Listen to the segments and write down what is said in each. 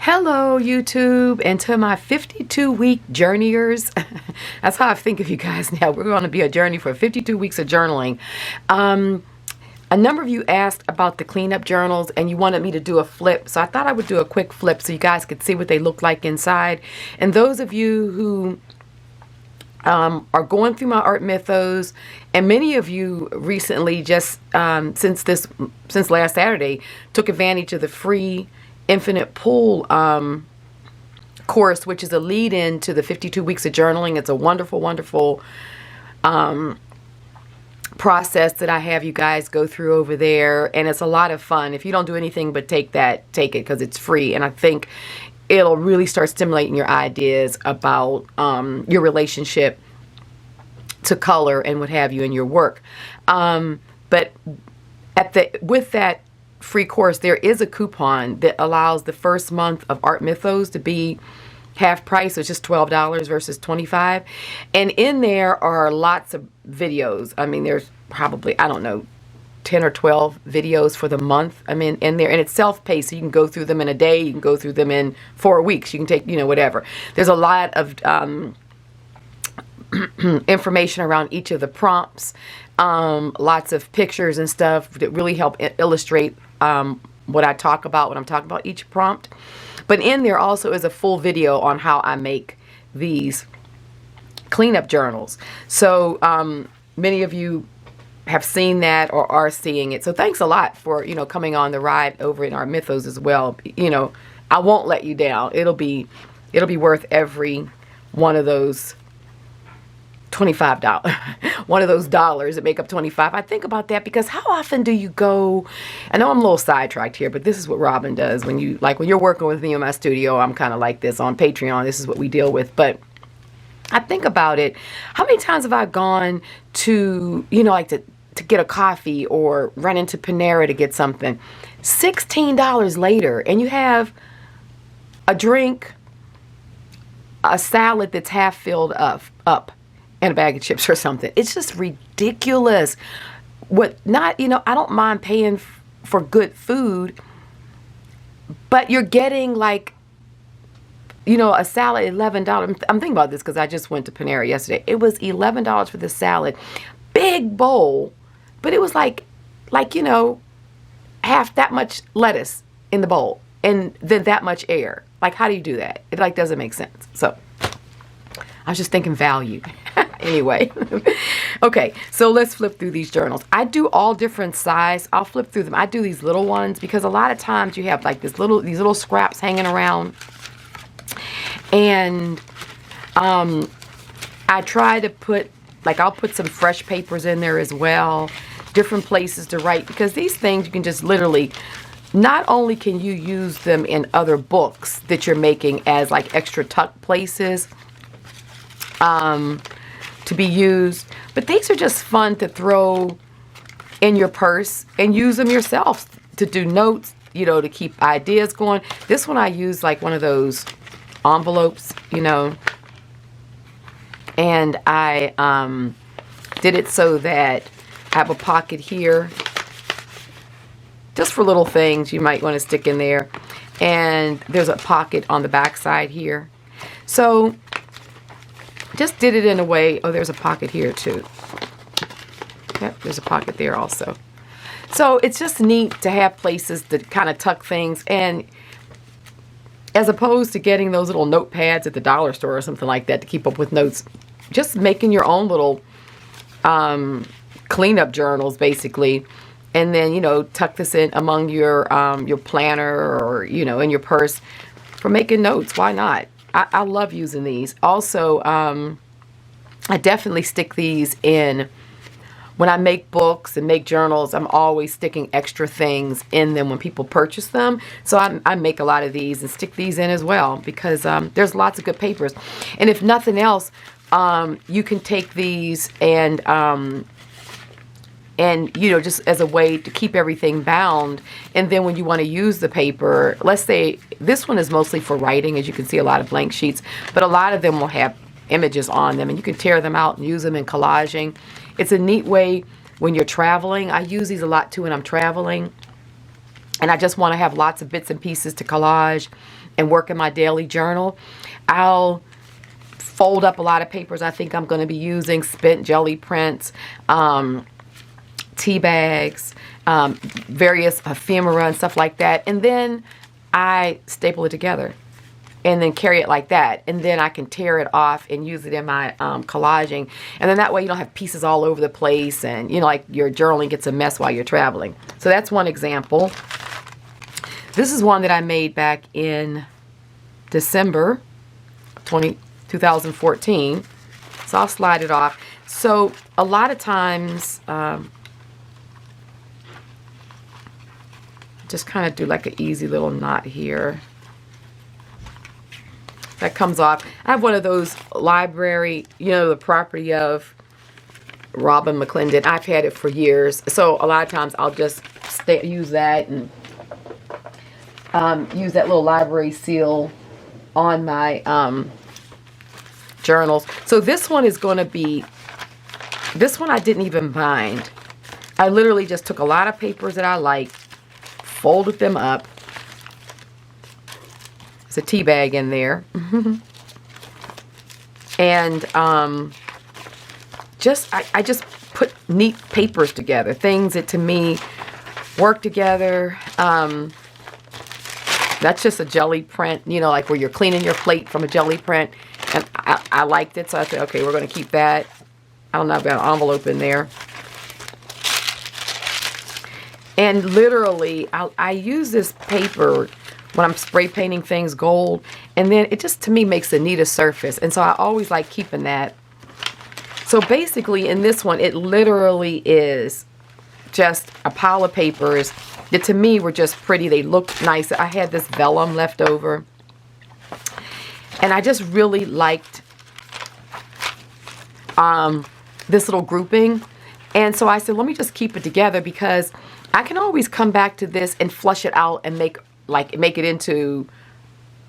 Hello YouTube, and to my 52-week journeyers. That's how I think of you guys now. We're going to be a journey for 52 weeks of journaling. A number of you asked about the cleanup journals and you wanted me to do a flip, so I thought I would do a quick flip so you guys could see what they look like inside. And those of you who are going through my art mythos, and many of you recently, just since last Saturday, took advantage of the free Infinite Pool course, which is a lead-in to the 52 weeks of journaling. It's a wonderful, wonderful process that I have you guys go through over there, and it's a lot of fun. If you don't do anything but take it because it's free, and I think it'll really start stimulating your ideas about your relationship to color and what have you in your work. But with that free course, there is a coupon that allows the first month of Art Mythos to be half price, so it's just $12 versus $25. And in there are lots of videos. I mean, there's probably, I don't know, 10 or 12 videos for the month. I mean, in there, and it's self-paced, so you can go through them in a day, you can go through them in 4 weeks, you can take, whatever. There's a lot of information around each of the prompts, lots of pictures and stuff that really help illustrate what I talk about when I'm talking about each prompt. But in there also is a full video on how I make these cleanup journals. So many of you have seen that or are seeing it. So thanks a lot for coming on the ride over in our mythos as well. I won't let you down. It'll be worth every one of those $25 one of those dollars that make up 25. I think about that because how often do you go, I know I'm a little sidetracked here, but this is what Robin does when you're working with me in my studio. I'm kind of like this on Patreon. This is what we deal with. But I think about it, how many times have I gone to to get a coffee or run into Panera to get something, $16 later, and you have a drink, a salad that's half filled up and a bag of chips or something. It's just ridiculous. I don't mind paying for good food, but you're getting a salad, $11. I'm thinking about this because I just went to Panera yesterday. It was $11 for the salad, big bowl, but it was half that much lettuce in the bowl and then that much air. How do you do that? It doesn't make sense. So I was just thinking value. Anyway, okay, so let's flip through these journals. I do all different size. I'll flip through them. I do these little ones because a lot of times you have these little scraps hanging around, and I try to put I'll put some fresh papers in there as well, different places to write, because these things you can just literally, not only can you use them in other books that you're making as extra tuck places to be used, but these are just fun to throw in your purse and use them yourself to do notes, to keep ideas going. This one I use one of those envelopes, and I did it so that I have a pocket here just for little things you might want to stick in there, and there's a pocket on the back side here. So just did it in a way. Oh, there's a pocket here too. Yep, there's a pocket there also. So it's just neat to have places to kind of tuck things, and as opposed to getting those little notepads at the dollar store or something like that to keep up with notes, just making your own little cleanup journals basically, and then tuck this in among your planner or in your purse for making notes. Why not? I love using these. Also, I definitely stick these in when I make books and make journals. I'm always sticking extra things in them when people purchase them. So I make a lot of these and stick these in as well because there's lots of good papers. And if nothing else, you can take these and just as a way to keep everything bound. And then when you want to use the paper, let's say this one is mostly for writing, as you can see, a lot of blank sheets, but a lot of them will have images on them, and you can tear them out and use them in collaging. It's a neat way when you're traveling. I use these a lot too when I'm traveling. and I just want to have lots of bits and pieces to collage and work in my daily journal, I'll fold up a lot of papers I think I'm going to be using, spent jelly prints, tea bags, various ephemera and stuff like that, and then I staple it together and then carry it like that, and then I can tear it off and use it in my collaging, and then that way you don't have pieces all over the place, and you know, like your journaling gets a mess while you're traveling. So that's one example. This is one that I made back in December 2014. So I'll slide it off. So a lot of times, just kind of do like an easy little knot here. That comes off. I have one of those library, you know, the property of Robin McClendon. I've had it for years. So a lot of times I'll just use that and use that little library seal on my journals. So this one is going to be, this one I didn't even bind. I literally just took a lot of papers that I liked, folded them up. There's a tea bag in there. And I just put neat papers together, things that to me work together. That's just a jelly print, you know, like where you're cleaning your plate from a jelly print. And I liked it, so I said, okay, we're going to keep that. I don't know, I've got an envelope in there. And literally, I use this paper when I'm spray painting things gold, and then it just, to me, makes the neatest surface. And so I always like keeping that. So basically, in this one, it literally is just a pile of papers that to me were just pretty. They looked nice. I had this vellum left over, and I just really liked this little grouping. And so I said, let me just keep it together, because I can always come back to this and flush it out and make it into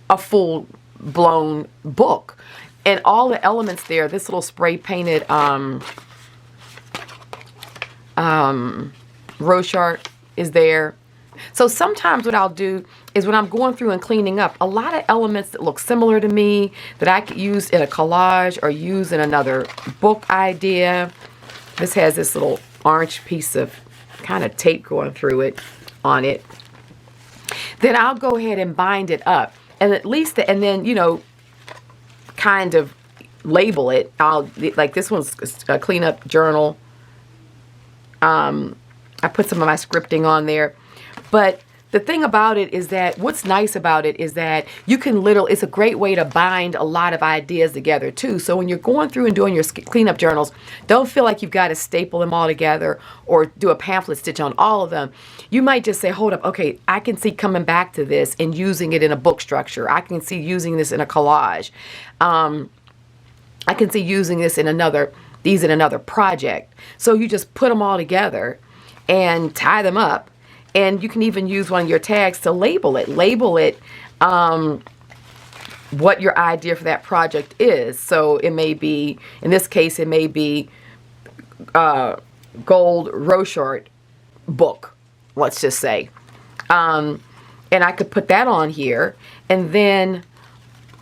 a full-blown book. And all the elements there, this little spray painted Rochart is there. So sometimes what I'll do is when I'm going through and cleaning up, a lot of elements that look similar to me that I could use in a collage or use in another book idea. This has this little orange piece of kind of tape going through it on it. Then I'll go ahead and bind it up, and at least, and then, you know, kind of label it. Like this one's a cleanup journal. I put some of my scripting on there. But the thing about it is that what's nice about it is that you can it's a great way to bind a lot of ideas together too. So when you're going through and doing your cleanup journals, don't feel like you've got to staple them all together or do a pamphlet stitch on all of them. You might just say, hold up, okay, I can see coming back to this and using it in a book structure. I can see using this in a collage. I can see using this in another project. So you just put them all together and tie them up. And you can even use one of your tags to label it. What your idea for that project is. So it may be, in this case, it may be gold Rochart book, let's just say. And I could put that on here. And then,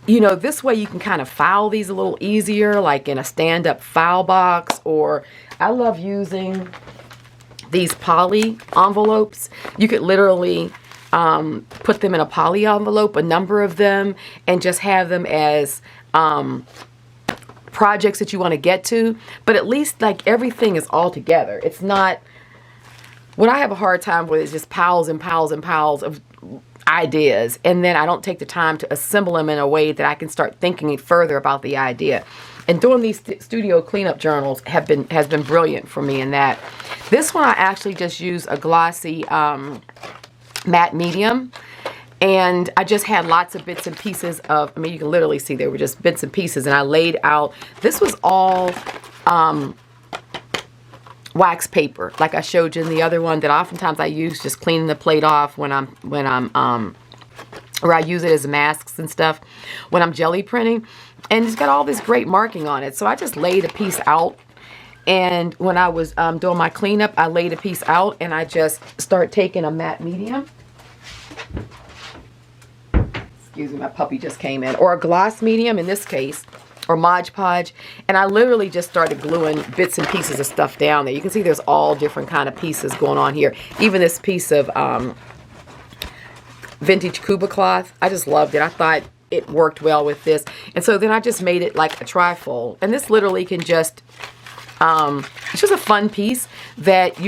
you know, this way you can kind of file these a little easier, like in a stand-up file box. Or I love using these poly envelopes. You could literally put them in a poly envelope, a number of them, and just have them as projects that you want to get to. But at least like everything is all together. It's not, what I have a hard time with is just piles and piles and piles of ideas, and then I don't take the time to assemble them in a way that I can start thinking further about the idea. And doing these studio cleanup journals has been brilliant for me in that. This one I actually just used a glossy matte medium, and I just had lots of bits and pieces of, I mean, you can literally see there were just bits and pieces, and I laid out, this was all wax paper, like I showed you in the other one that oftentimes I use just cleaning the plate off when I'm or I use it as masks and stuff when I'm jelly printing. And it's got all this great marking on it. So I just laid a piece out. And when I was doing my cleanup, I laid a piece out and I just start taking a matte medium Excuse me, my puppy just came in. Or a gloss medium in this case, or Mod Podge. And I literally just started gluing bits and pieces of stuff down there. You can see there's all different kind of pieces going on here. Even this piece of vintage Cuba cloth, I just loved it. I thought it worked well with this. And so then I just made it like a trifold. And this literally can just, it's just a fun piece that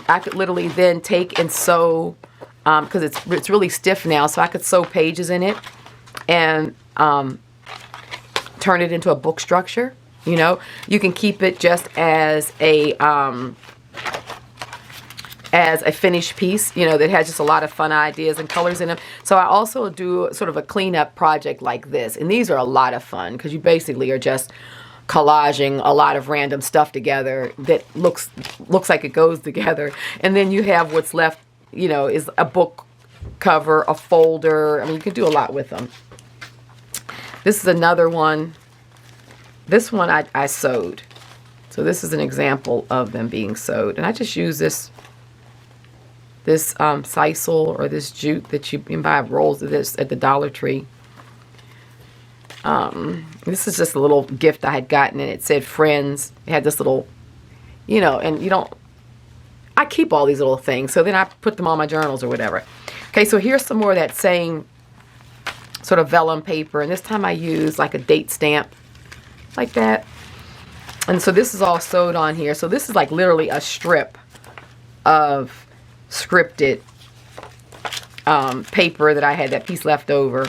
I could literally then take and sew, because it's really stiff now, so I could sew pages in it and turn it into a book structure. You know, you can keep it just as a finished piece, you know, that has just a lot of fun ideas and colors in them. So I also do sort of a cleanup project like this, and these are a lot of fun because you basically are just collaging a lot of random stuff together that looks like it goes together, and then you have what's left, you know, is a book cover, a folder. I mean, you can do a lot with them. This is another one. This one I sewed. So this is an example of them being sewed, and I just use this sisal or this jute that you can buy rolls of this at the Dollar Tree. This is just a little gift I had gotten, and it said friends. It had this little, you know, and you don't, I keep all these little things, so then I put them on my journals or whatever. Okay, so here's some more of that same sort of vellum paper, and this time I used like a date stamp like that. And so this is all sewed on here. So this is like literally a strip of scripted paper that I had that piece left over.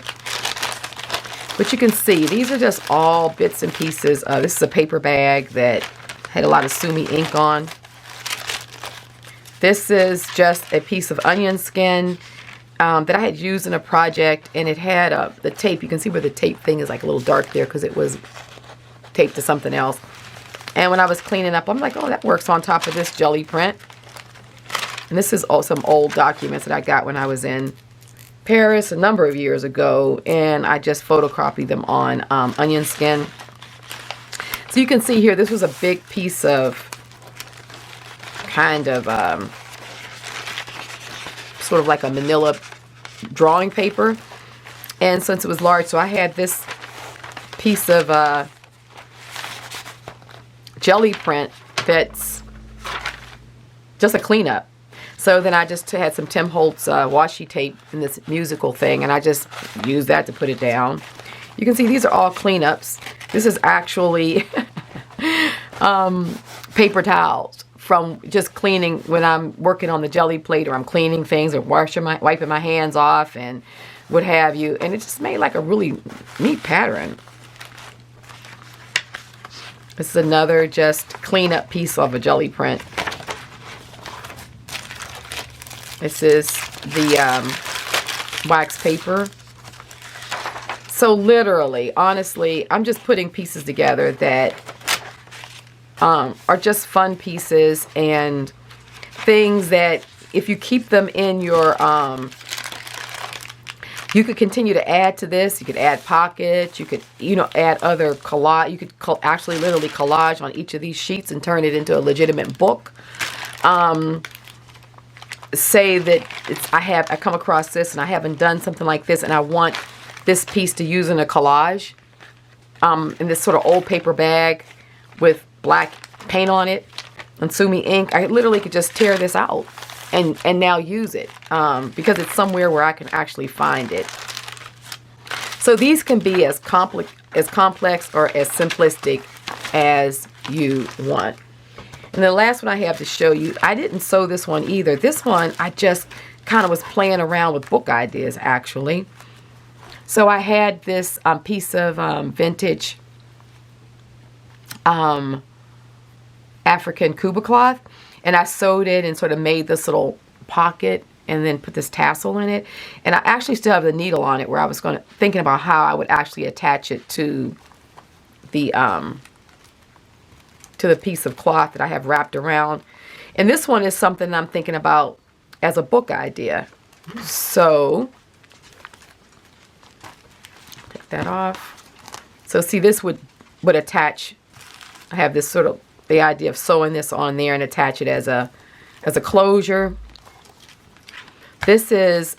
But you can see these are just all bits and pieces. This is a paper bag that had a lot of Sumi ink on. This is just a piece of onion skin that I had used in a project, and it had the tape. You can see where the tape thing is like a little dark there because it was taped to something else. And when I was cleaning up, I'm like, oh, that works on top of this jelly print. And this is also some old documents that I got when I was in Paris a number of years ago, and I just photocopied them on onion skin. So you can see here, this was a big piece of kind of sort of like a manila drawing paper. And since it was large, so I had this piece of jelly print that's just a cleanup. So then I just had some Tim Holtz washi tape in this musical thing, and I just used that to put it down. You can see these are all cleanups. This is actually paper towels from just cleaning when I'm working on the jelly plate, or I'm cleaning things, or wiping my hands off and what have you. And it just made like a really neat pattern. This is another just cleanup piece of a jelly print. This is the wax paper. So literally, honestly, I'm just putting pieces together that are just fun pieces and things that if you keep them in your, you could continue to add to this. You could add pockets. You could, you know, add other collage. You could actually literally collage on each of these sheets and turn it into a legitimate book. Say that I come across this and I haven't done something like this, and I want this piece to use in a collage in this sort of old paper bag with black paint on it and Sumi ink. I literally could just tear this out and now use it because it's somewhere where I can actually find it. So these can be as complex or as simplistic as you want. And the last one I have to show you, I didn't sew this one either. This one, I just kind of was playing around with book ideas, actually. So I had this piece of vintage African Cuba cloth, and I sewed it and sort of made this little pocket and then put this tassel in it. And I actually still have the needle on it, where I was thinking about how I would actually attach it to the piece of cloth that I have wrapped around. And this one is something I'm thinking about as a book idea. So take that off. So see, this would attach. I have this sort of the idea of sewing this on there and attach it as a closure. This is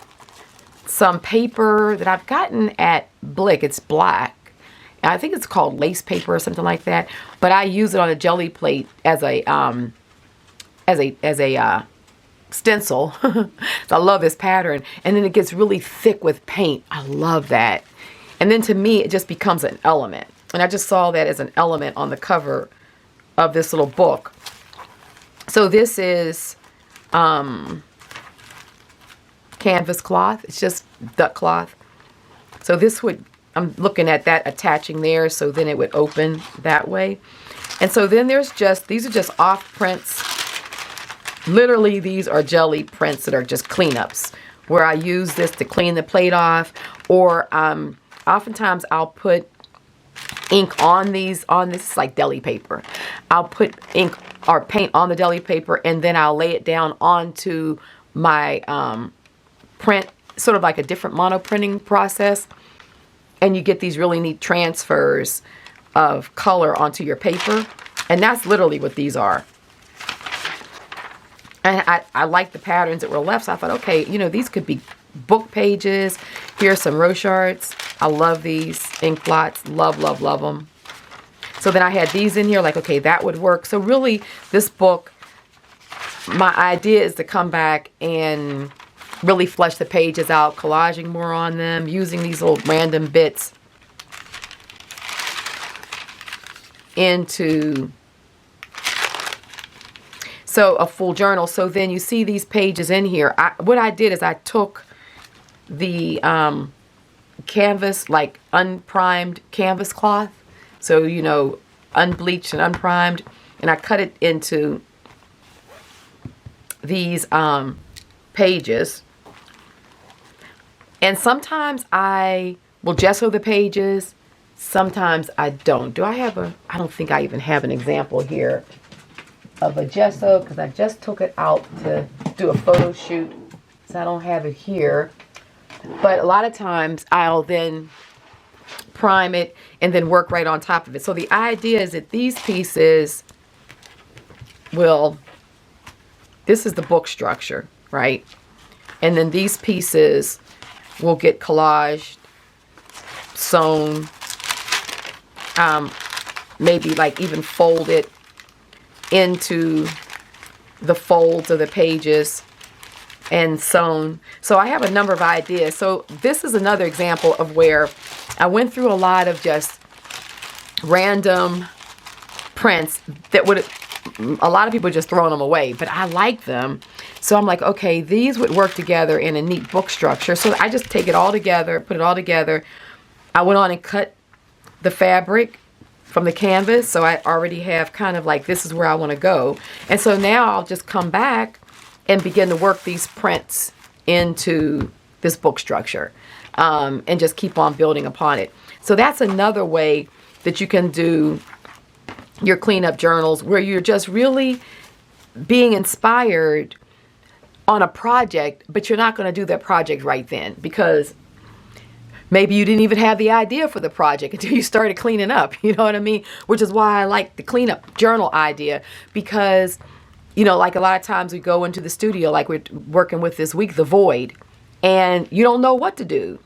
some paper that I've gotten at Blick. It's black. I think it's called lace paper or something like that. But I use it on a jelly plate as a stencil. So I love this pattern. And then it gets really thick with paint. I love that. And then to me, it just becomes an element. And I just saw that as an element on the cover of this little book. So this is canvas cloth. It's just duck cloth. So this would, I'm looking at that attaching there, so then it would open that way. And so then there's just, these are just off prints. Literally, these are jelly prints that are just cleanups, where I use this to clean the plate off, or oftentimes I'll put ink on these, this is like deli paper. I'll put ink or paint on the deli paper, and then I'll lay it down onto my print, sort of like a different mono printing process. And you get these really neat transfers of color onto your paper. And that's literally what these are. And I like the patterns that were left, so I thought, okay, you know, these could be book pages. Here's some Rochards. I love these ink blots. Love, love, love them. So then I had these in here, like, okay, that would work. So really, this book, my idea is to come back and really flesh the pages out, collaging more on them, using these little random bits into a full journal. So then you see these pages in here. What I did is I took the canvas, like unprimed canvas cloth, so, you know, unbleached and unprimed, and I cut it into these pages. And sometimes I will gesso the pages, sometimes I don't. I don't think I even have an example here of a gesso, because I just took it out to do a photo shoot, so I don't have it here. But a lot of times I'll then prime it and then work right on top of it. So the idea is that these pieces this is the book structure, right? And then these pieces will get collaged, sewn, maybe like even folded into the folds of the pages and sewn. So I have a number of ideas. So this is another example of where I went through a lot of just random prints that a lot of people just throwing them away, but I like them. So I'm like, okay, these would work together in a neat book structure. So I just take it all together, put it all together. I went on and cut the fabric from the canvas, so I already have kind of like, this is where I want to go. And so now I'll just come back and begin to work these prints into this book structure, and just keep on building upon it. So that's another way that you can do your cleanup journals, where you're just really being inspired on a project, but you're not going to do that project right then, because maybe you didn't even have the idea for the project until you started cleaning up. You know what I mean? Which is why I like the cleanup journal idea, because, you know, like a lot of times we go into the studio, like we're working with this week, The Void, and you don't know what to do.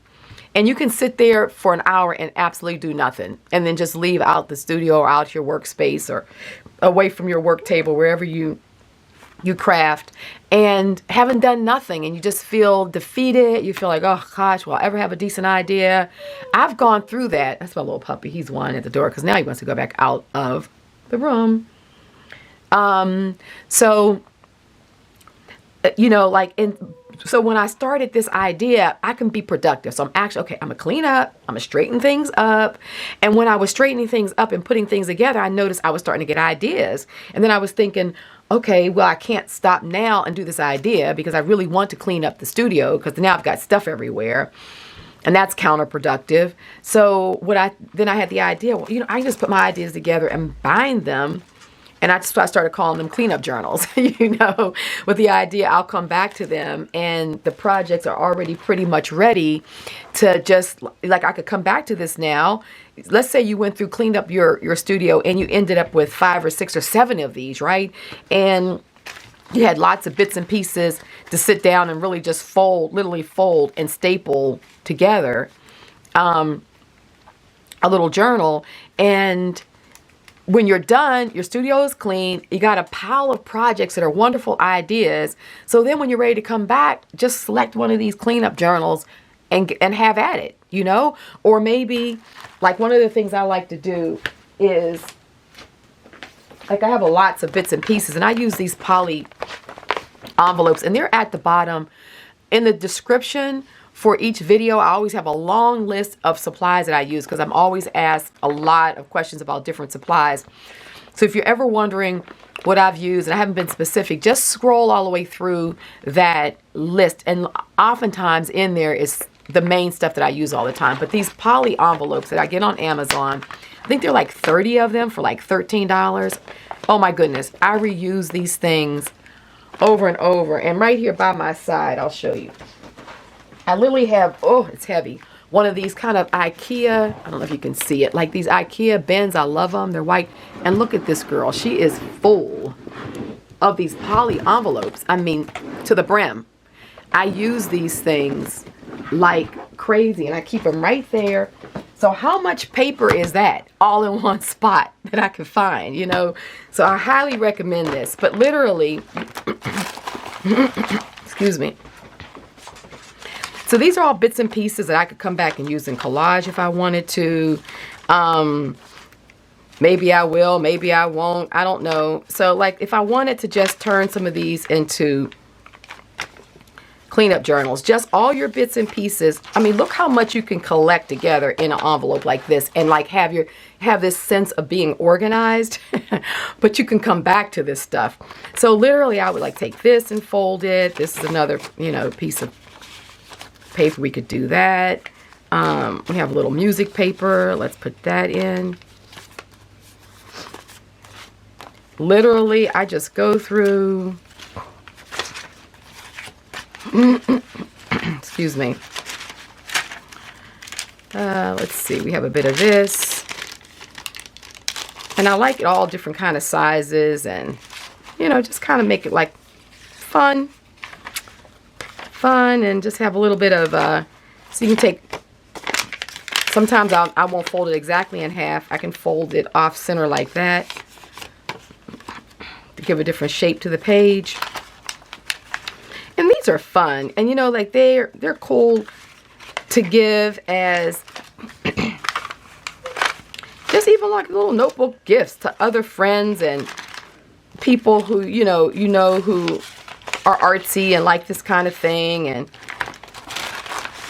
And you can sit there for an hour and absolutely do nothing, and then just leave out the studio or out your workspace or away from your work table, wherever you craft, and haven't done nothing, and you just feel defeated. You feel like, oh gosh, will I ever have a decent idea? I've gone through that. That's my little puppy. He's whining at the door because now he wants to go back out of the room. So, you know, like, so when I started this idea, I can be productive. So I'm actually, okay, I'm going to clean up. I'm going to straighten things up. And when I was straightening things up and putting things together, I noticed I was starting to get ideas. And then I was thinking, okay, well, I can't stop now and do this idea, because I really want to clean up the studio, because now I've got stuff everywhere. And that's counterproductive. So then I had the idea, well, you know, I can just put my ideas together and bind them. And I started calling them cleanup journals, you know, with the idea I'll come back to them and the projects are already pretty much ready to just, like, I could come back to this now. Let's say you went through, cleaned up your studio, and you ended up with 5 or 6 or 7 of these, right? And you had lots of bits and pieces to sit down and really just fold, literally fold and staple together a little journal. And when you're done, your studio is clean, you got a pile of projects that are wonderful ideas. So then when you're ready to come back, just select one of these cleanup journals and have at it, you know? Or maybe, like, one of the things I like to do is, like, I have lots of bits and pieces, and I use these poly envelopes, and they're at the bottom. In the description for each video, I always have a long list of supplies that I use, because I'm always asked a lot of questions about different supplies. So if you're ever wondering what I've used, and I haven't been specific, just scroll all the way through that list, and oftentimes in there is the main stuff that I use all the time. But these poly envelopes that I get on Amazon, I think they're like 30 of them for like $13. Oh my goodness, I reuse these things over and over. And right here by my side, I'll show you. I literally have, oh, it's heavy, one of these kind of IKEA, I don't know if you can see it, like these IKEA bins. I love them. They're white. And look at this girl. She is full of these poly envelopes. I mean, to the brim. I use these things like crazy, and I keep them right there. So how much paper is that all in one spot that I can find, you know? So I highly recommend this. But literally, excuse me. So these are all bits and pieces that I could come back and use in collage if I wanted to. Maybe I will, maybe I won't, I don't know. So like if I wanted to just turn some of these into cleanup journals, just all your bits and pieces. I mean, look how much you can collect together in an envelope like this, and like have this sense of being organized. But you can come back to this stuff. So literally I would like take this and fold it. This is another, you know, piece of paper. We could do that. We have a little music paper. Let's put that in. Literally, I just go through. Excuse me. Let's see. We have a bit of this. And I like it all different kind of sizes, and, you know, just kind of make it like fun, and just have a little bit of, so you can take, sometimes I won't fold it exactly in half. I can fold it off center like that to give a different shape to the page. And these are fun, and you know, like they're cool to give as just even like little notebook gifts to other friends and people who you know who are artsy and like this kind of thing. And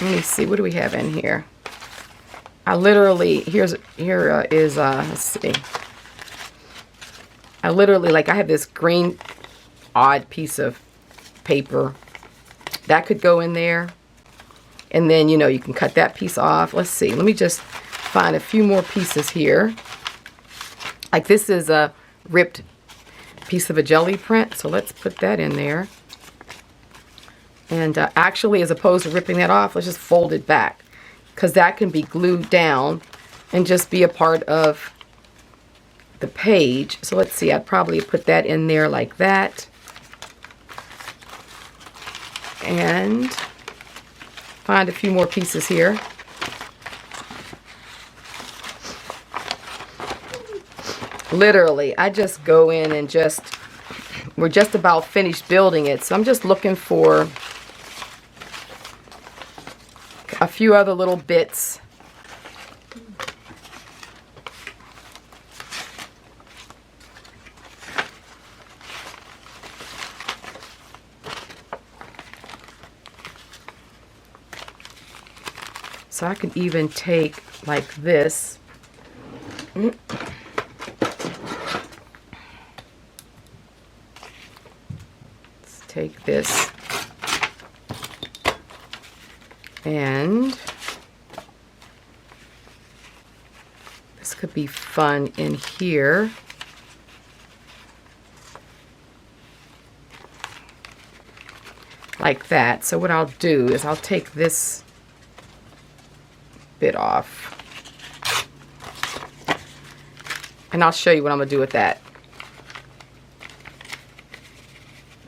let me see, what do we have in here? I literally here is let's see. I literally, like, I have this green odd piece of paper that could go in there, and then, you know, you can cut that piece off. Let's see, let me just find a few more pieces here. Like this is a ripped piece of a jelly print, so let's put that in there. And actually, as opposed to ripping that off, let's just fold it back, because that can be glued down and just be a part of the page. So let's see, I'd probably put that in there like that. And find a few more pieces here. Literally, I just go in and just, we're just about finished building it. So I'm just looking for a few other little bits. So I can even take like this. Let's take this. And this could be fun in here. Like that. So what I'll do is I'll take this bit off, and I'll show you what I'm gonna do with that,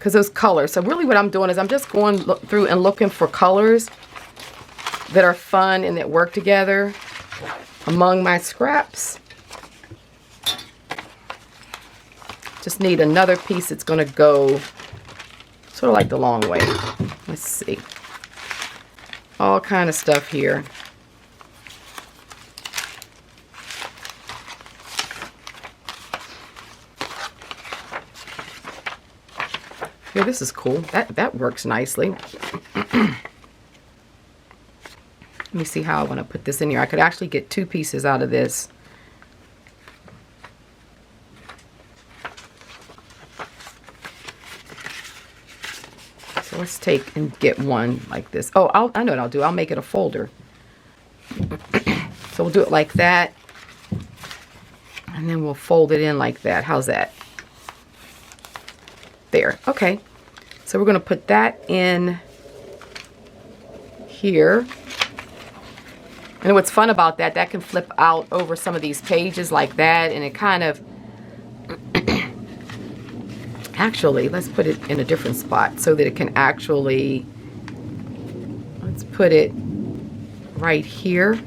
because those colors. So really what I'm doing is I'm just going through and looking for colors that are fun and that work together among my scraps. Just need another piece that's going to go sort of like the long way. Let's see. All kind of stuff here. Here, this is cool. That works nicely. Let me see how I want to put this in here. I could actually get 2 pieces out of this. So let's take and get one like this. Oh, I know what I'll do. I'll make it a folder. So we'll do it like that. And then we'll fold it in like that. How's that? There. Okay. So we're going to put that in here. And what's fun about that, that can flip out over some of these pages like that, and it kind of actually, let's put it in a different spot so that it can actually, let's put it right here.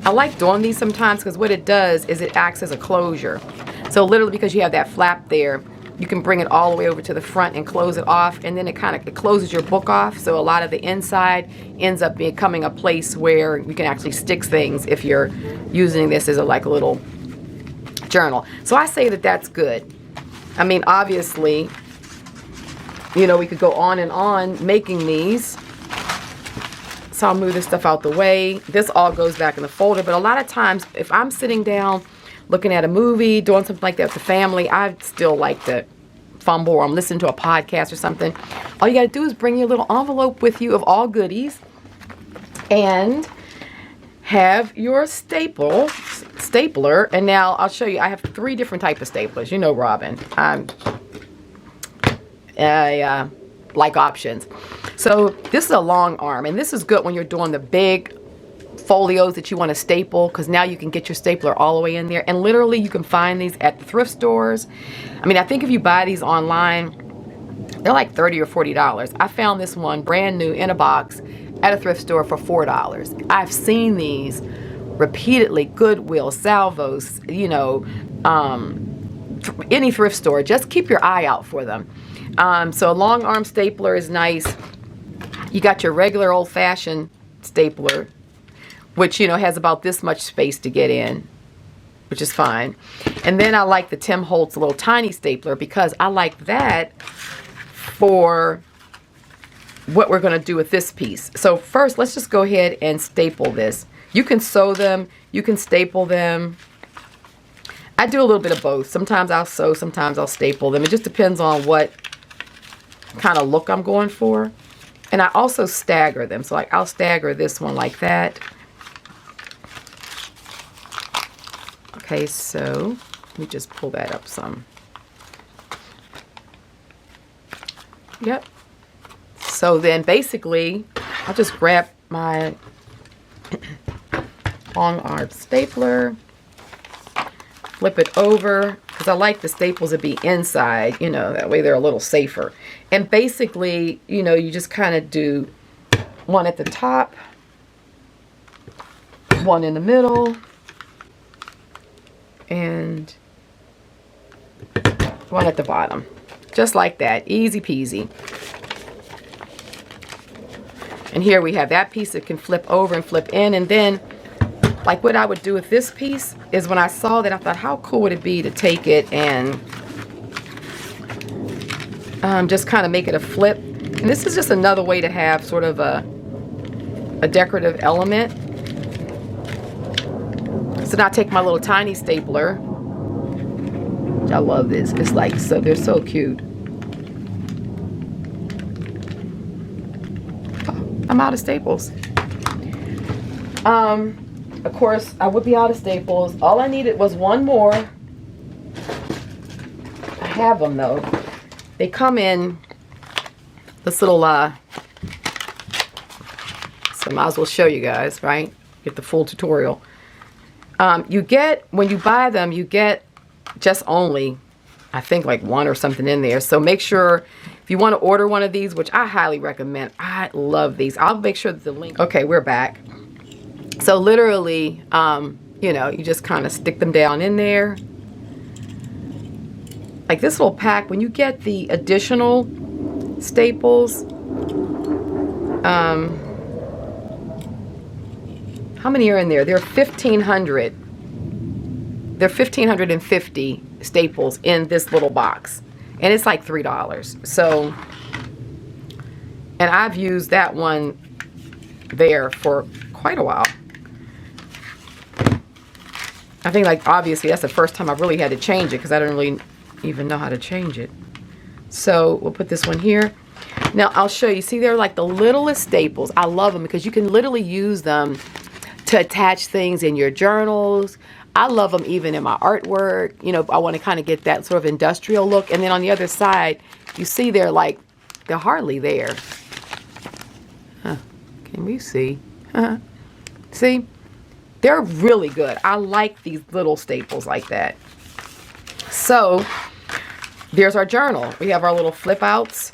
I like doing these sometimes because what it does is it acts as a closure. So literally, because you have that flap there, you can bring it all the way over to the front and close it off, and then it closes your book off. So a lot of the inside ends up becoming a place where you can actually stick things if you're using this as like a little journal. So I say that that's good. I mean, obviously, you know, we could go on and on making these. So I'll move this stuff out the way. This all goes back in the folder, but a lot of times if I'm sitting down looking at a movie, doing something like that with the family, I still like to fumble, or I'm listening to a podcast or something. All you got to do is bring your little envelope with you of all goodies and have your stapler. And now I'll show you, I have 3 different types of staplers. You know, Robin, I like options. So this is a long arm, and this is good when you're doing the big folios that you want to staple, because now you can get your stapler all the way in there, and literally you can find these at the thrift stores. I mean, I think if you buy these online, they're like $30 or $40. I found this one brand new in a box at a thrift store for $4. I've seen these repeatedly, Goodwill, Salvos, you know, any thrift store. Just keep your eye out for them. So a long arm stapler is nice. You got your regular old-fashioned stapler, which, you know, has about this much space to get in, which is fine. And then I like the Tim Holtz little tiny stapler, because I like that for what we're going to do with this piece. So first, let's just go ahead and staple this. You can sew them, you can staple them. I do a little bit of both. Sometimes I'll sew, sometimes I'll staple them. It just depends on what kind of look I'm going for. And I also stagger them. So like I'll stagger this one like that. Okay, so let me just pull that up some. Yep. So then basically, I'll just grab my long arm stapler, flip it over, because I like the staples to be inside, you know, that way they're a little safer. And basically, you know, you just kind of do one at the top, one in the middle, and one at the bottom. Just like that. Easy peasy. And here we have that piece that can flip over and flip in. And then, like what I would do with this piece is when I saw that, I thought, how cool would it be to take it and just kind of make it a flip. And this is just another way to have sort of a decorative element. So now I take my little tiny stapler. I love this. It's like, so they're so cute. Oh, I'm out of staples. Of course, I would be out of staples. All I needed was one more. I have them though. They come in this little, so I might as well show you guys, right? Get the full tutorial. You get, when you buy them, you get just only, I think like 1 or something in there. So make sure if you want to order one of these, which I highly recommend. I love these. I'll make sure that the link. Okay, we're back. So literally, you know, you just kind of stick them down in there. Like this little pack, when you get the additional staples, how many are in there? There are 1,500. There are 1,550 staples in this little box. And it's like $3. So, and I've used that one there for quite a while. I think, like, obviously that's the first time I've really had to change it because I don't really even know how to change it. So we'll put this one here. Now I'll show you. See, they're like the littlest staples. I love them because you can literally use them to attach things in your journals. I love them even in my artwork. You know, I want to kind of get that sort of industrial look. And then on the other side, you see they're like, they're hardly there. Huh. Can we see? See? They're really good. I like these little staples like that. So, there's our journal. We have our little flip outs.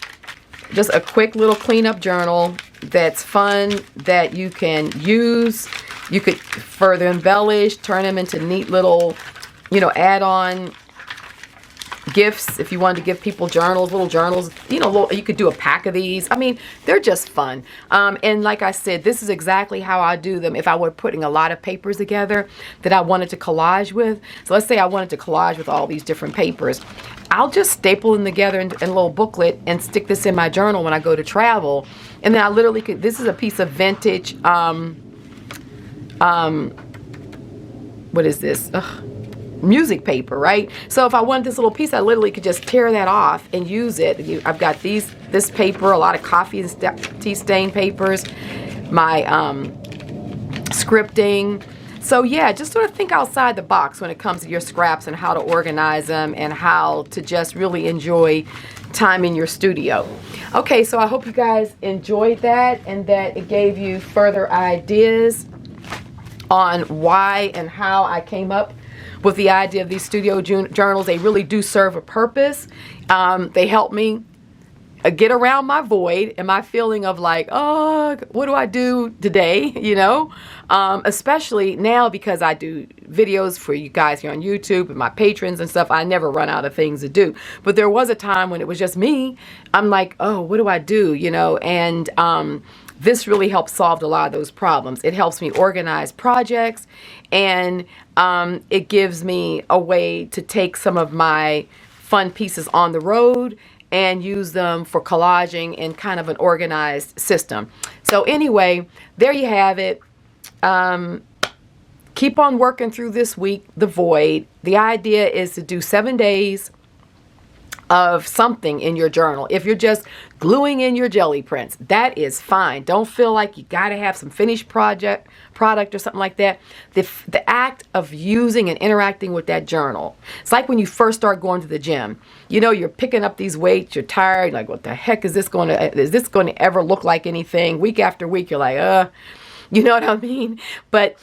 Just a quick little cleanup journal that's fun, that you can use. You could further embellish, turn them into neat little, you know, add-on gifts. If you wanted to give people journals, little journals, you know, you could do a pack of these. I mean, they're just fun. And like I said, this is exactly how I do them if I were putting a lot of papers together that I wanted to collage with. So let's say I wanted to collage with all these different papers. I'll just staple them together in a little booklet and stick this in my journal when I go to travel. And then I literally could, this is a piece of vintage, what is this? Music paper, right? So if I want this little piece, I literally could just tear that off and use it. I've got this paper, a lot of coffee and tea stain papers, my scripting. So yeah, just sort of think outside the box when it comes to your scraps and how to organize them and how to just really enjoy time in your studio. Okay, so I hope you guys enjoyed that and that it gave you further ideas on why and how I came up with the idea of these studio journals. They really do serve a purpose. They help me get around my void and my feeling of like, oh, what do I do today? You know, especially now because I do videos for you guys here on YouTube and my patrons and stuff. I never run out of things to do. But there was a time when it was just me. I'm like, oh, what do I do? You know, and this really helps solve a lot of those problems. It helps me organize projects, and it gives me a way to take some of my fun pieces on the road and use them for collaging in kind of an organized system. So anyway, there you have it. Keep on working through this week, the void. The idea is to do 7 days of something in your journal. If you're just gluing in your jelly prints, that is fine. Don't feel like you got to have some finished product or something like that. The act of using and interacting with that journal. It's like when you first start going to the gym. You know, you're picking up these weights, you're tired, like, what the heck is this going to ever look like anything? Week after week, you're like, you know what I mean? But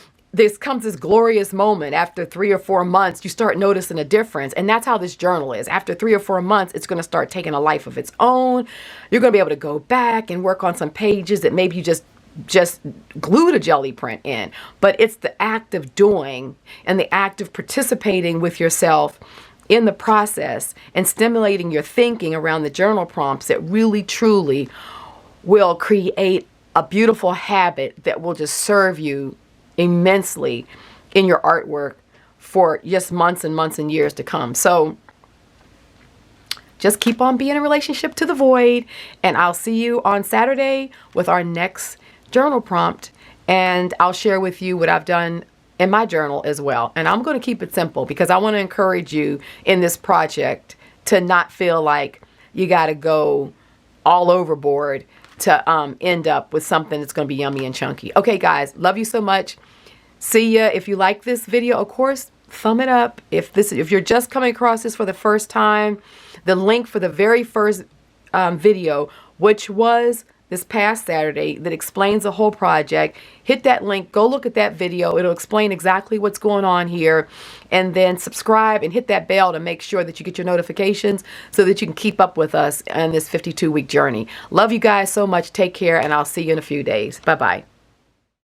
comes this glorious moment after 3 or 4 months, you start noticing a difference. And that's how this journal is. After 3 or 4 months, it's going to start taking a life of its own. You're going to be able to go back and work on some pages that maybe you just glued a jelly print in. But it's the act of doing and the act of participating with yourself in the process and stimulating your thinking around the journal prompts that really, truly will create a beautiful habit that will just serve you immensely in your artwork for just months and months and years to come. So just keep on being in a relationship to the void, and I'll see you on Saturday with our next journal prompt, and I'll share with you what I've done in my journal as well. And I'm going to keep it simple because I want to encourage you in this project to not feel like you got to go all overboard to end up with something that's going to be yummy and chunky. Okay, guys, love you so much. See ya. If you like this video, of course, thumb it up. If you're just coming across this for the first time, the link for the very first video, which was this past Saturday that explains the whole project. Hit that link, go look at that video. It'll explain exactly what's going on here. And then subscribe and hit that bell to make sure that you get your notifications so that you can keep up with us on this 52-week journey. Love you guys so much. Take care, and I'll see you in a few days. Bye-bye.